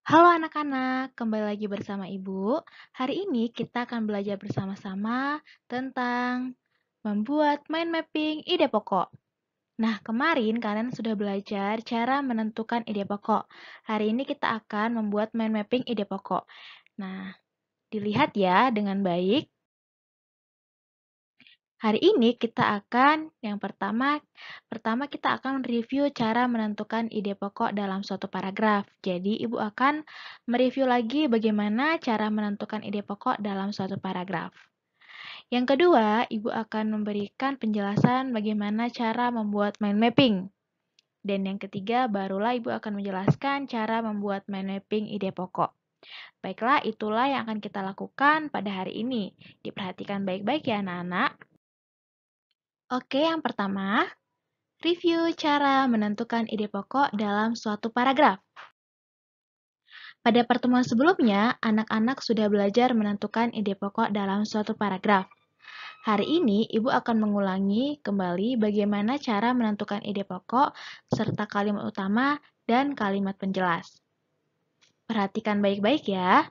Halo anak-anak, kembali lagi bersama Ibu. Hari ini kita akan belajar bersama-sama tentang membuat mind mapping ide pokok. Nah, kemarin kalian sudah belajar cara menentukan ide pokok. Hari ini kita akan membuat mind mapping ide pokok. Nah, dilihat ya dengan baik. Hari ini kita akan yang pertama kita akan review cara menentukan ide pokok dalam suatu paragraf. Jadi, Ibu akan mereview lagi bagaimana cara menentukan ide pokok dalam suatu paragraf. Yang kedua, Ibu akan memberikan penjelasan bagaimana cara membuat mind mapping. Dan yang ketiga, barulah Ibu akan menjelaskan cara membuat mind mapping ide pokok. Baiklah, itulah yang akan kita lakukan pada hari ini. Diperhatikan baik-baik ya anak-anak. Oke, yang pertama, review cara menentukan ide pokok dalam suatu paragraf. Pada pertemuan sebelumnya, anak-anak sudah belajar menentukan ide pokok dalam suatu paragraf. Hari ini, Ibu akan mengulangi kembali bagaimana cara menentukan ide pokok serta kalimat utama dan kalimat penjelas. Perhatikan baik-baik ya.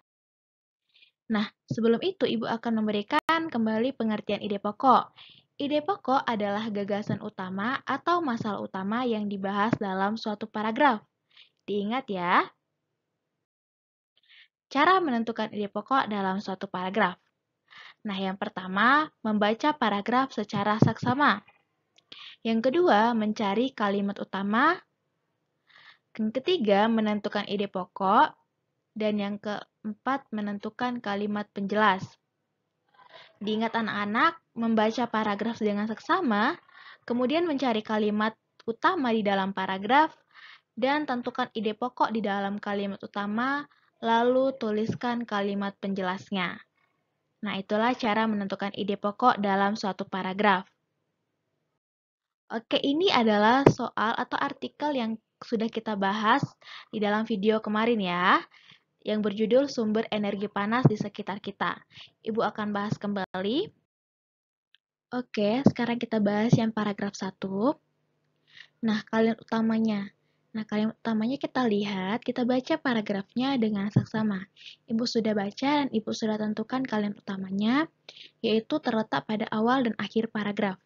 Nah, sebelum itu Ibu akan memberikan kembali pengertian ide pokok. Ide pokok adalah gagasan utama atau masalah utama yang dibahas dalam suatu paragraf. Diingat ya, cara menentukan ide pokok dalam suatu paragraf. Nah, yang pertama, membaca paragraf secara saksama. Yang kedua, mencari kalimat utama. Yang ketiga, menentukan ide pokok. Dan yang keempat, menentukan kalimat penjelas. Diingat anak-anak, membaca paragraf dengan seksama, kemudian mencari kalimat utama di dalam paragraf, dan tentukan ide pokok di dalam kalimat utama, lalu tuliskan kalimat penjelasnya. Nah, itulah cara menentukan ide pokok dalam suatu paragraf. Oke, ini adalah soal atau artikel yang sudah kita bahas di dalam video kemarin ya, yang berjudul sumber energi panas di sekitar kita. Ibu akan bahas kembali. Oke, sekarang kita bahas yang paragraf 1. Nah, kalimat utamanya. Nah, kalimat utamanya kita lihat, kita baca paragrafnya dengan saksama. Ibu sudah baca dan Ibu sudah tentukan kalimat utamanya, yaitu terletak pada awal dan akhir paragraf.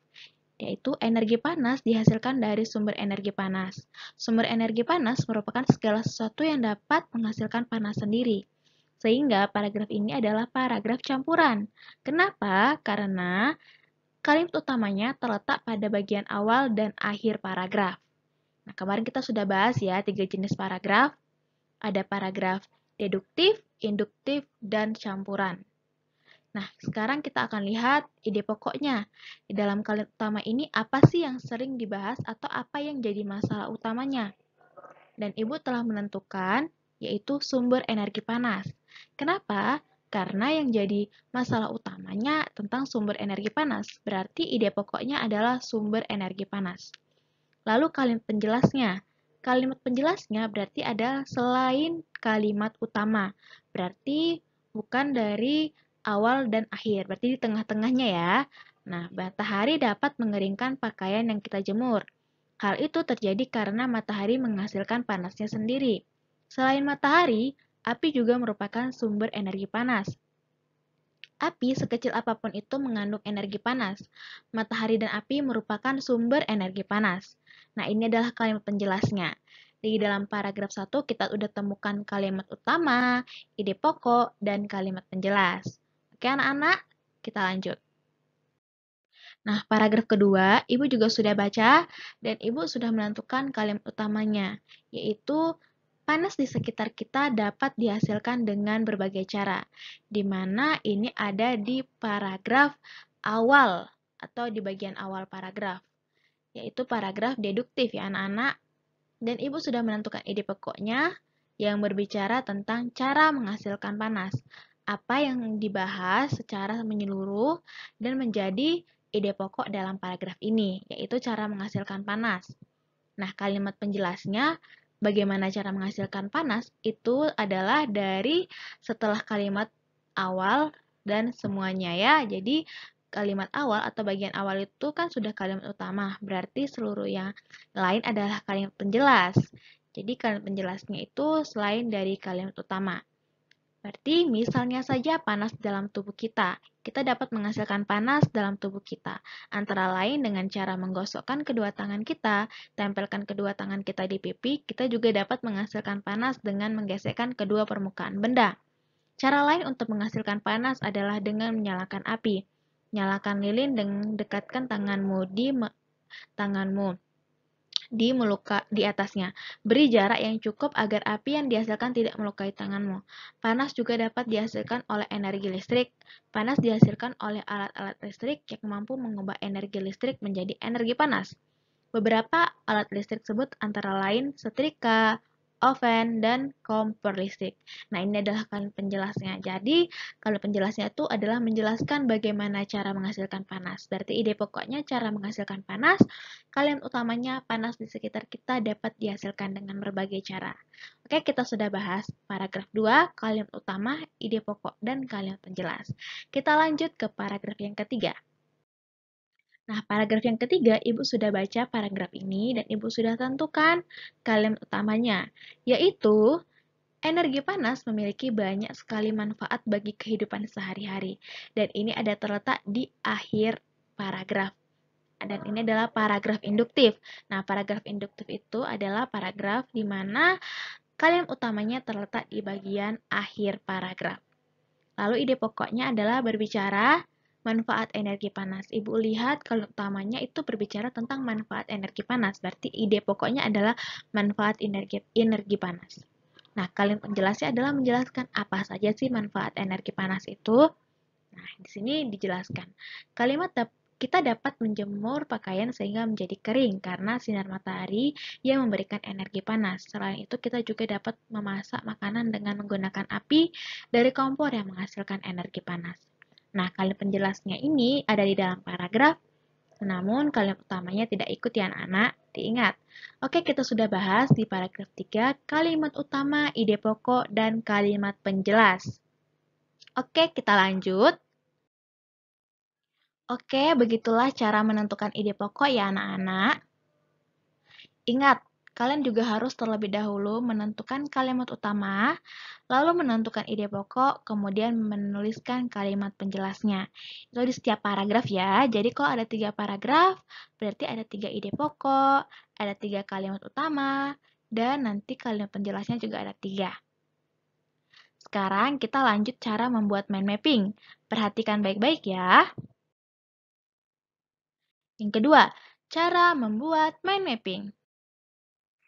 Yaitu energi panas dihasilkan dari sumber energi panas. Sumber energi panas merupakan segala sesuatu yang dapat menghasilkan panas sendiri. Sehingga paragraf ini adalah paragraf campuran. Kenapa? Karena kalimat utamanya terletak pada bagian awal dan akhir paragraf. Nah, kemarin kita sudah bahas ya 3 jenis paragraf. Ada paragraf deduktif, induktif, dan campuran. Nah, sekarang kita akan lihat ide pokoknya. Di dalam kalimat utama ini apa sih yang sering dibahas atau apa yang jadi masalah utamanya? Dan Ibu telah menentukan yaitu sumber energi panas. Kenapa? Karena yang jadi masalah utamanya tentang sumber energi panas. Berarti ide pokoknya adalah sumber energi panas. Lalu kalimat penjelasnya. Kalimat penjelasnya berarti ada selain kalimat utama. Berarti bukan dari awal dan akhir. Berarti di tengah-tengahnya ya. Nah, matahari dapat mengeringkan pakaian yang kita jemur. Hal itu terjadi karena matahari menghasilkan panasnya sendiri. Selain matahari, api juga merupakan sumber energi panas. Api sekecil apapun itu mengandung energi panas. Matahari dan api merupakan sumber energi panas. Nah, ini adalah kalimat penjelasnya. Di dalam paragraf 1 kita udah temukan kalimat utama, ide pokok, dan kalimat penjelas. Oke anak-anak, kita lanjut. Nah, paragraf kedua, Ibu juga sudah baca dan Ibu sudah menentukan kalimat utamanya, yaitu panas di sekitar kita dapat dihasilkan dengan berbagai cara, di mana ini ada di paragraf awal atau di bagian awal paragraf, yaitu paragraf deduktif ya anak-anak. Dan Ibu sudah menentukan ide pokoknya yang berbicara tentang cara menghasilkan panas. Apa yang dibahas secara menyeluruh dan menjadi ide pokok dalam paragraf ini, yaitu cara menghasilkan panas. Nah, kalimat penjelasnya bagaimana cara menghasilkan panas itu adalah dari setelah kalimat awal dan semuanya ya. Jadi, kalimat awal atau bagian awal itu kan sudah kalimat utama, berarti seluruh yang lain adalah kalimat penjelas. Jadi kalimat penjelasnya itu selain dari kalimat utama. Berarti misalnya saja panas dalam tubuh kita. Kita dapat menghasilkan panas dalam tubuh kita. Antara lain dengan cara menggosokkan kedua tangan kita, tempelkan kedua tangan kita di pipi, kita juga dapat menghasilkan panas dengan menggesekkan kedua permukaan benda. Cara lain untuk menghasilkan panas adalah dengan menyalakan api. Nyalakan lilin dan dekatkan tanganmu di atasnya. Beri jarak yang cukup agar api yang dihasilkan tidak melukai tanganmu. Panas juga dapat dihasilkan oleh energi listrik. Panas dihasilkan oleh alat-alat listrik yang mampu mengubah energi listrik menjadi energi panas. Beberapa alat listrik tersebut antara lain setrika, oven, dan kompor listrik. Nah, ini adalah kalimat penjelasnya. Jadi, kalimat penjelasnya itu adalah menjelaskan bagaimana cara menghasilkan panas. Berarti ide pokoknya cara menghasilkan panas, kalimat utamanya panas di sekitar kita dapat dihasilkan dengan berbagai cara. Oke, kita sudah bahas paragraf 2, kalimat utama, ide pokok, dan kalimat penjelas. Kita lanjut ke paragraf yang ketiga. Nah, paragraf yang ketiga, Ibu sudah baca paragraf ini dan Ibu sudah tentukan kalimat utamanya, yaitu energi panas memiliki banyak sekali manfaat bagi kehidupan sehari-hari. Dan ini ada terletak di akhir paragraf. Dan ini adalah paragraf induktif. Nah, paragraf induktif itu adalah paragraf di mana kalimat utamanya terletak di bagian akhir paragraf. Lalu ide pokoknya adalah berbicara manfaat energi panas. Ibu lihat kalau utamanya itu berbicara tentang manfaat energi panas. Berarti ide pokoknya adalah manfaat energi panas. Nah, kalimat penjelasnya adalah menjelaskan apa saja sih manfaat energi panas itu. Nah, di sini dijelaskan. Kita dapat menjemur pakaian sehingga menjadi kering karena sinar matahari yang memberikan energi panas. Selain itu, kita juga dapat memasak makanan dengan menggunakan api dari kompor yang menghasilkan energi panas. Nah, kalimat penjelasnya ini ada di dalam paragraf, namun kalimat utamanya tidak ikut ya anak-anak, diingat. Oke, kita sudah bahas di paragraf 3, kalimat utama, ide pokok, dan kalimat penjelas. Oke, kita lanjut. Oke, begitulah cara menentukan ide pokok ya anak-anak. Ingat, kalian juga harus terlebih dahulu menentukan kalimat utama, lalu menentukan ide pokok, kemudian menuliskan kalimat penjelasnya. Itu di setiap paragraf ya. Jadi kalau ada 3 paragraf, berarti ada 3 ide pokok, ada 3 kalimat utama, dan nanti kalimat penjelasnya juga ada 3. Sekarang kita lanjut cara membuat mind mapping. Perhatikan baik-baik ya. Yang kedua, cara membuat mind mapping.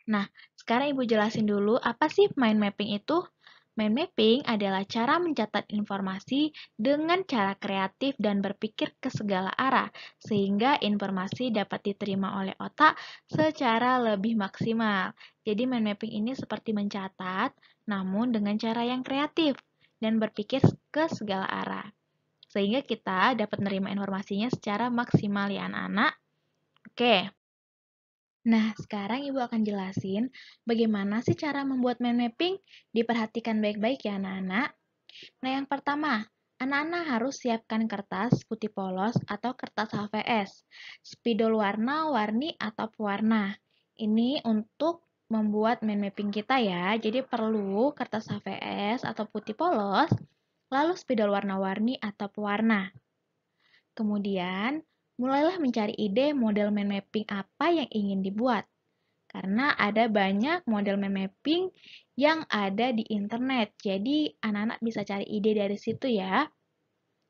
Nah, sekarang Ibu jelasin dulu apa sih mind mapping itu? Mind mapping adalah cara mencatat informasi dengan cara kreatif dan berpikir ke segala arah, sehingga informasi dapat diterima oleh otak secara lebih maksimal. Jadi mind mapping ini seperti mencatat, namun dengan cara yang kreatif dan berpikir ke segala arah. Sehingga kita dapat menerima informasinya secara maksimal ya anak-anak. Oke. Nah, sekarang Ibu akan jelasin bagaimana sih cara membuat mind mapping. Diperhatikan baik-baik ya anak-anak. Nah, yang pertama, anak-anak harus siapkan kertas putih polos atau kertas HVS, spidol warna-warni atau pewarna. Ini untuk membuat mind mapping kita ya. Jadi perlu kertas HVS atau putih polos, lalu spidol warna-warni atau pewarna. Kemudian, mulailah mencari ide model mind mapping apa yang ingin dibuat. Karena ada banyak model mind mapping yang ada di internet. Jadi, anak-anak bisa cari ide dari situ ya.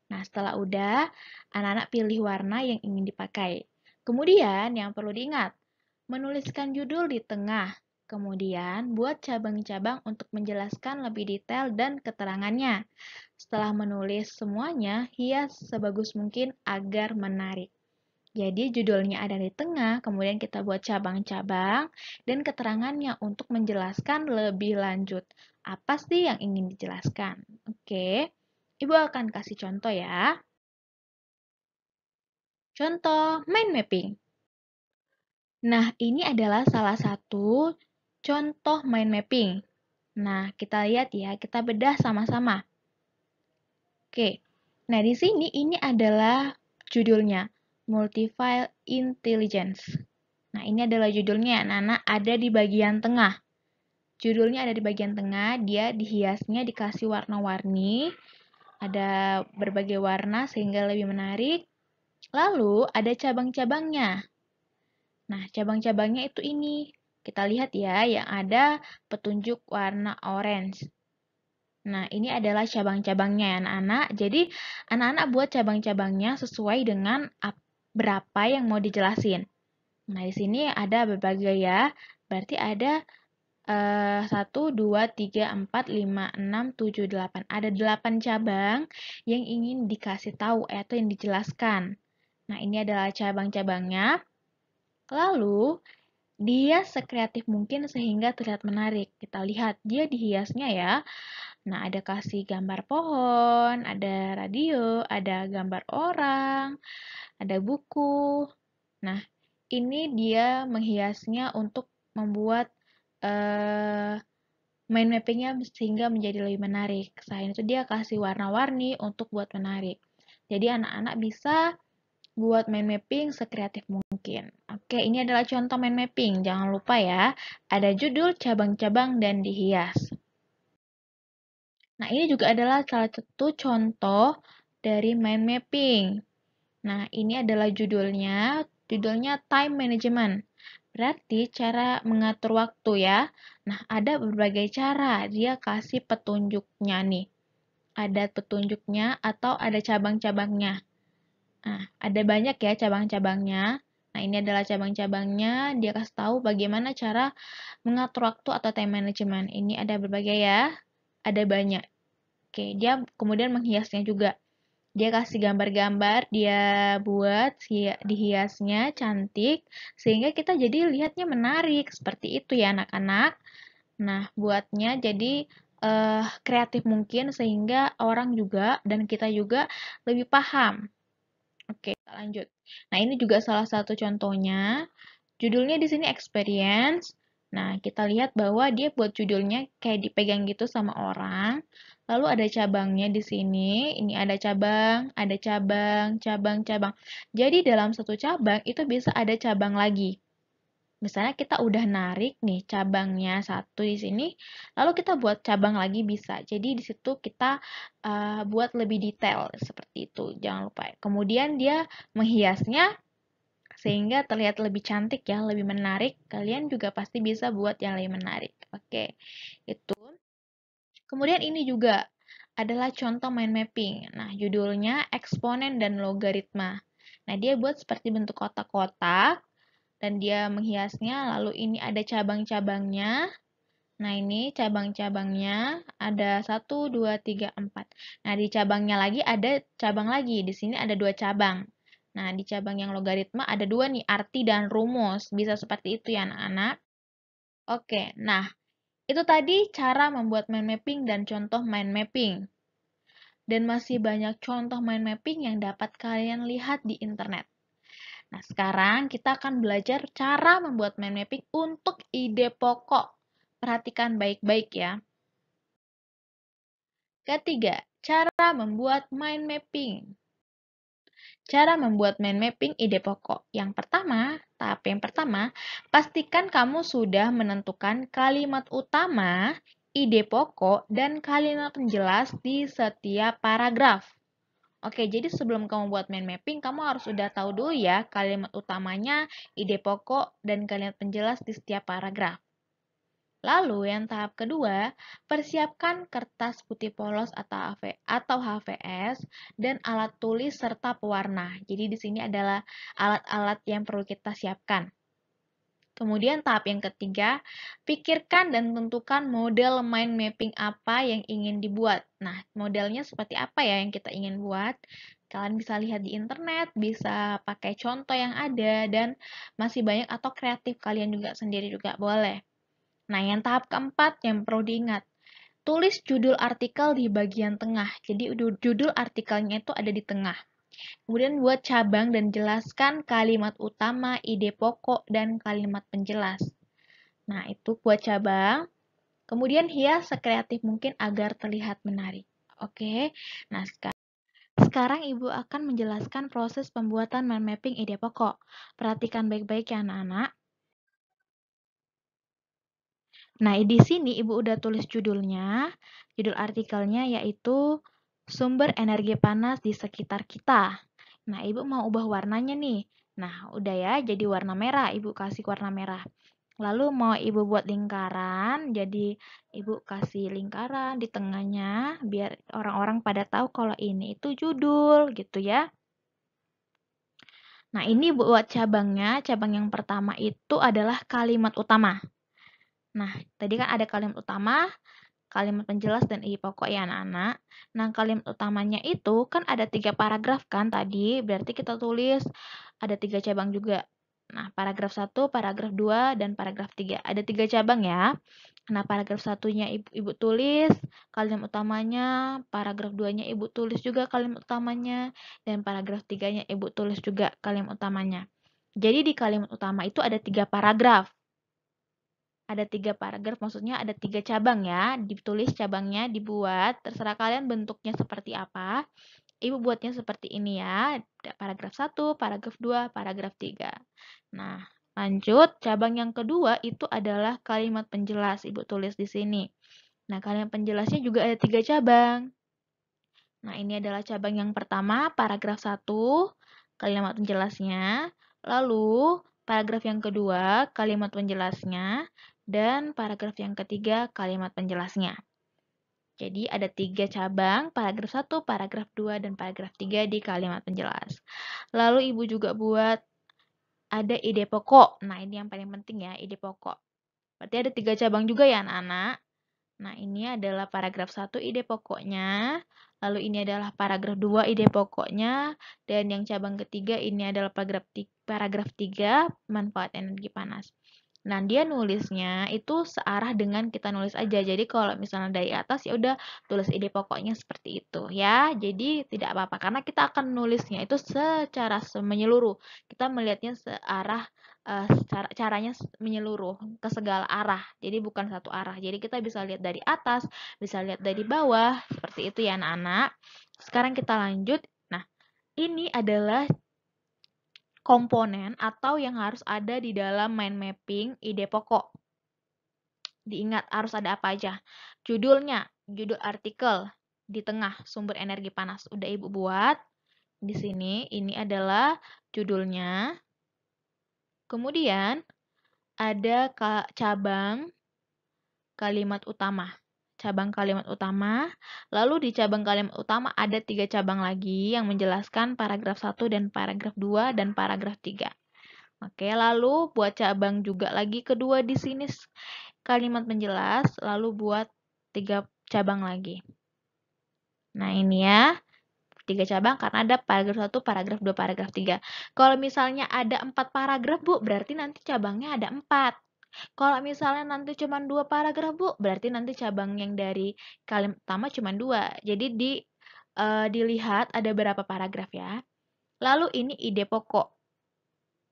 Nah, setelah udah, anak-anak pilih warna yang ingin dipakai. Kemudian, yang perlu diingat, menuliskan judul di tengah. Kemudian, buat cabang-cabang untuk menjelaskan lebih detail dan keterangannya. Setelah menulis semuanya, hias sebagus mungkin agar menarik. Jadi judulnya ada di tengah, kemudian kita buat cabang-cabang dan keterangannya untuk menjelaskan lebih lanjut. Apa sih yang ingin dijelaskan? Oke, Ibu akan kasih contoh ya. Contoh mind mapping. Nah, ini adalah salah satu contoh mind mapping. Nah, kita lihat ya, kita bedah sama-sama. Oke, nah di sini ini adalah judulnya, Multifile Intelligence. Nah, ini adalah judulnya, anak-anak ada di bagian tengah. judulnya ada di bagian tengah, dia dihiasnya dikasih warna-warni, ada berbagai warna sehingga lebih menarik. Lalu ada cabang-cabangnya. Nah, cabang-cabangnya itu ini. Kita lihat ya, yang ada petunjuk warna orange. Nah, ini adalah cabang-cabangnya ya anak-anak. Jadi, anak-anak buat cabang-cabangnya sesuai dengan berapa yang mau dijelasin. Nah, di sini ada berbagai ya. Berarti ada 1, 2, 3, 4, 5, 6, 7, 8. Ada 8 cabang yang ingin dikasih tahu atau yang dijelaskan. Nah, ini adalah cabang-cabangnya. Lalu, dia sekreatif mungkin sehingga terlihat menarik. Kita lihat, dia dihiasnya ya. Nah, ada kasih gambar pohon, ada radio, ada gambar orang, ada buku. Nah, ini dia menghiasnya untuk membuat mind mappingnya sehingga menjadi lebih menarik. Selain itu dia kasih warna-warni untuk buat menarik. Jadi anak-anak bisa buat mind mapping sekreatif mungkin. Oke, ini adalah contoh mind mapping. Jangan lupa ya, ada judul, cabang-cabang, dan dihias. Nah, ini juga adalah salah satu contoh dari mind mapping. Nah, ini adalah judulnya time management. Berarti cara mengatur waktu ya. Nah, ada berbagai cara. Dia kasih petunjuknya nih. Ada petunjuknya atau ada cabang-cabangnya. Nah, ada banyak ya cabang-cabangnya. Nah, ini adalah cabang-cabangnya. Dia kasih tahu bagaimana cara mengatur waktu atau time management. Ini ada berbagai ya. Ada banyak. Oke, dia kemudian menghiasnya juga. Dia kasih gambar-gambar, dia buat dihiasnya cantik, sehingga kita jadi lihatnya menarik. Seperti itu ya anak-anak. Nah, buatnya jadi kreatif mungkin sehingga orang juga dan kita juga lebih paham. Oke, kita lanjut. Nah, ini juga salah satu contohnya. Judulnya di sini experience. Nah, kita lihat bahwa dia buat judulnya kayak dipegang gitu sama orang. Lalu ada cabangnya di sini. Ini ada cabang, ada cabang, cabang, cabang. Jadi dalam satu cabang itu bisa ada cabang lagi. Misalnya kita udah narik nih cabangnya satu di sini, lalu kita buat cabang lagi bisa. Jadi di situ kita buat lebih detail seperti itu. Jangan lupa. Kemudian dia menghiasnya sehingga terlihat lebih cantik ya, lebih menarik. Kalian juga pasti bisa buat yang lebih menarik. Oke, itu. Kemudian ini juga adalah contoh mind mapping. Nah, judulnya eksponen dan logaritma. Nah, dia buat seperti bentuk kotak-kotak dan dia menghiasnya. Lalu ini ada cabang-cabangnya. Nah, ini cabang-cabangnya ada 1, 2, 3, 4. Nah, di cabangnya lagi ada cabang lagi. Di sini ada 2 cabang. Nah, di cabang yang logaritma ada 2 nih, arti dan rumus. Bisa seperti itu ya anak-anak. Oke, nah itu tadi cara membuat mind mapping dan contoh mind mapping. Dan masih banyak contoh mind mapping yang dapat kalian lihat di internet. Nah, sekarang kita akan belajar cara membuat mind mapping untuk ide pokok. Perhatikan baik-baik ya. Ketiga, cara membuat mind mapping. Cara membuat mind mapping ide pokok. Tahap yang pertama, pastikan kamu sudah menentukan kalimat utama, ide pokok, dan kalimat penjelas di setiap paragraf. Oke, jadi sebelum kamu buat mind mapping, kamu harus sudah tahu dulu ya kalimat utamanya, ide pokok, dan kalimat penjelas di setiap paragraf. Lalu yang tahap kedua, persiapkan kertas putih polos atau HVS dan alat tulis serta pewarna. Jadi di sini adalah alat-alat yang perlu kita siapkan. Kemudian tahap yang ketiga, pikirkan dan tentukan model mind mapping apa yang ingin dibuat. Nah, modelnya seperti apa ya yang kita ingin buat? Kalian bisa lihat di internet, bisa pakai contoh yang ada, dan masih banyak atau kreatif kalian juga sendiri juga boleh. Nah, yang tahap keempat yang perlu diingat, tulis judul artikel di bagian tengah. Jadi, judul artikelnya itu ada di tengah. Kemudian buat cabang dan jelaskan kalimat utama, ide pokok, dan kalimat penjelas. Nah, itu buat cabang. Kemudian hias sekreatif mungkin agar terlihat menarik. Oke, nah sekarang Ibu akan menjelaskan proses pembuatan mind mapping ide pokok. Perhatikan baik-baik ya anak-anak. Nah, di sini Ibu udah tulis judulnya. Judul artikelnya yaitu Sumber Energi Panas di Sekitar Kita. Nah, Ibu mau ubah warnanya nih. Nah, udah ya, jadi warna merah. Ibu kasih warna merah. Lalu mau Ibu buat lingkaran, jadi Ibu kasih lingkaran di tengahnya, biar orang-orang pada tahu kalau ini itu judul, gitu ya. Nah, ini buat cabangnya. Cabang yang pertama itu adalah kalimat utama. Nah, tadi kan ada kalimat utama, kalimat penjelas, dan ide pokok ya anak-anak. Nah, kalimat utamanya itu kan ada 3 paragraf kan tadi, berarti kita tulis ada 3 cabang juga. Nah, paragraf 1, paragraf 2, dan paragraf 3. Ada 3 cabang ya. Nah, paragraf satunya ibu tulis kalimat utamanya, paragraf 2-nya Ibu tulis juga kalimat utamanya, dan paragraf 3-nya Ibu tulis juga kalimat utamanya. Jadi di kalimat utama itu ada 3 paragraf. Ada 3 paragraf, maksudnya ada 3 cabang ya. Ditulis cabangnya, dibuat, terserah kalian bentuknya seperti apa. Ibu buatnya seperti ini ya. Paragraf 1, paragraf 2, paragraf 3. Nah, lanjut, cabang yang kedua itu adalah kalimat penjelas. Ibu tulis di sini. Nah, kalimat penjelasnya juga ada 3 cabang. Nah, ini adalah cabang yang pertama, paragraf 1, kalimat penjelasnya. Lalu, paragraf yang kedua, kalimat penjelasnya. Dan paragraf yang ketiga, kalimat penjelasnya. Jadi, ada 3 cabang, paragraf 1, paragraf 2, dan paragraf 3 di kalimat penjelas. Lalu, Ibu juga buat ada ide pokok. Nah, ini yang paling penting ya, ide pokok. Berarti ada 3 cabang juga ya, anak-anak. Nah, ini adalah paragraf 1 ide pokoknya, lalu ini adalah paragraf 2 ide pokoknya, dan yang cabang ketiga ini adalah paragraf 3 manfaat energi panas. Nah, dia nulisnya itu searah dengan kita nulis aja. Jadi kalau misalnya dari atas ya udah tulis ide pokoknya seperti itu ya. Jadi tidak apa-apa karena kita akan nulisnya itu secara menyeluruh. Kita melihatnya searah caranya menyeluruh ke segala arah. Jadi bukan satu arah. Jadi kita bisa lihat dari atas, bisa lihat dari bawah, seperti itu ya anak-anak. Sekarang kita lanjut. Nah, ini adalah komponen atau yang harus ada di dalam mind mapping ide pokok. Diingat harus ada apa aja. Judulnya, judul artikel di tengah sumber energi panas. Udah Ibu buat di sini. Ini adalah judulnya. Kemudian ada cabang kalimat utama. Cabang kalimat utama. Lalu di cabang kalimat utama ada 3 cabang lagi yang menjelaskan paragraf 1 dan paragraf 2 dan paragraf 3. Oke, lalu buat cabang juga lagi kedua di sini kalimat penjelas, lalu buat 3 cabang lagi. Nah, ini ya. 3 cabang karena ada paragraf 1, paragraf 2, paragraf 3. Kalau misalnya ada 4 paragraf, Bu, berarti nanti cabangnya ada 4. Kalau misalnya nanti cuma 2 paragraf, Bu, berarti nanti cabang yang dari kalimat utama cuma 2. Jadi dilihat ada berapa paragraf ya. Lalu ini ide pokok.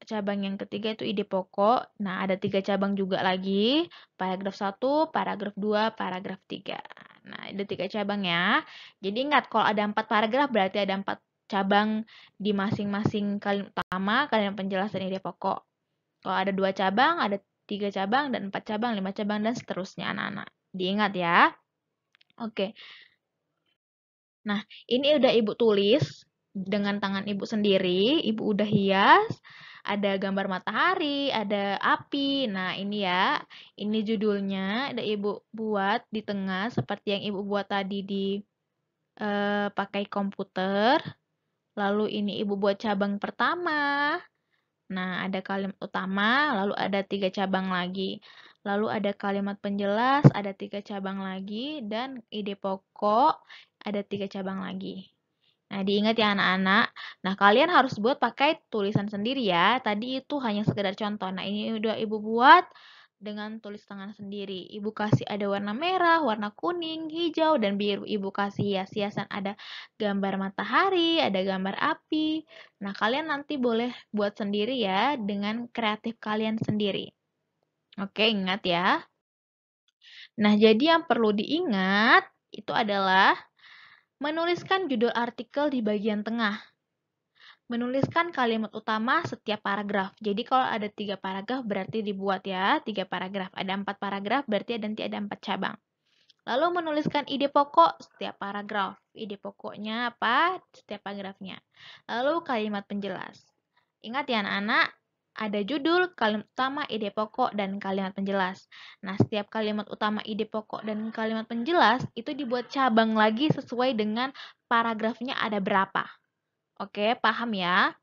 Cabang yang ketiga itu ide pokok. Nah, ada 3 cabang juga lagi. Paragraf 1, paragraf 2, paragraf 3. Nah, ada 3 cabang ya. Jadi ingat, kalau ada 4 paragraf berarti ada 4 cabang di masing-masing kalimat utama, kalimat penjelasan ide pokok. Kalau ada 2 cabang, ada 3 cabang, dan 4 cabang, 5 cabang, dan seterusnya anak-anak. Diingat ya. Oke. Nah, ini udah Ibu tulis dengan tangan Ibu sendiri. Ibu udah hias. Ada gambar matahari, ada api. Nah, ini ya. Ini judulnya. Ada Ibu buat di tengah seperti yang Ibu buat tadi di pakai komputer. Lalu ini Ibu buat cabang pertama. Nah, ada kalimat utama, lalu ada 3 cabang lagi. Lalu ada kalimat penjelas, ada 3 cabang lagi, dan ide pokok, ada 3 cabang lagi. Nah, diingat ya anak-anak. Nah, kalian harus buat pakai tulisan sendiri ya. Tadi itu hanya sekedar contoh. Nah, ini udah Ibu buat dengan tulis tangan sendiri. Ibu kasih ada warna merah, warna kuning, hijau, dan biru. Ibu kasih hias-hiasan ada gambar matahari, ada gambar api. Nah, kalian nanti boleh buat sendiri ya dengan kreatif kalian sendiri. Oke, ingat ya. Nah, jadi yang perlu diingat itu adalah menuliskan judul artikel di bagian tengah. Menuliskan kalimat utama setiap paragraf. Jadi kalau ada 3 paragraf berarti dibuat ya 3 paragraf. Ada 4 paragraf berarti nanti ada 4 cabang. Lalu menuliskan ide pokok setiap paragraf. Ide pokoknya apa? Setiap paragrafnya. Lalu kalimat penjelas. Ingat ya anak-anak, ada judul, kalimat utama, ide pokok, dan kalimat penjelas. Nah, setiap kalimat utama, ide pokok, dan kalimat penjelas itu dibuat cabang lagi sesuai dengan paragrafnya ada berapa. Oke, paham ya?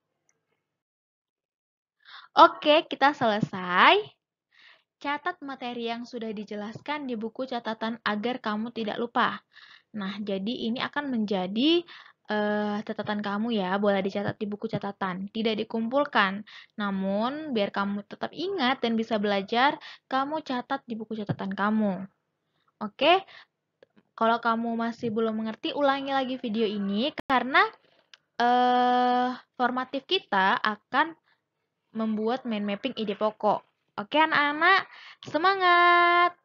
Oke, kita selesai. Catat materi yang sudah dijelaskan di buku catatan agar kamu tidak lupa. Nah, jadi ini akan menjadi catatan kamu ya, boleh dicatat di buku catatan, tidak dikumpulkan. Namun, biar kamu tetap ingat dan bisa belajar, kamu catat di buku catatan kamu. Oke, kalau kamu masih belum mengerti, ulangi lagi video ini karena formatif kita akan membuat mind mapping ide pokok. Oke anak-anak, semangat!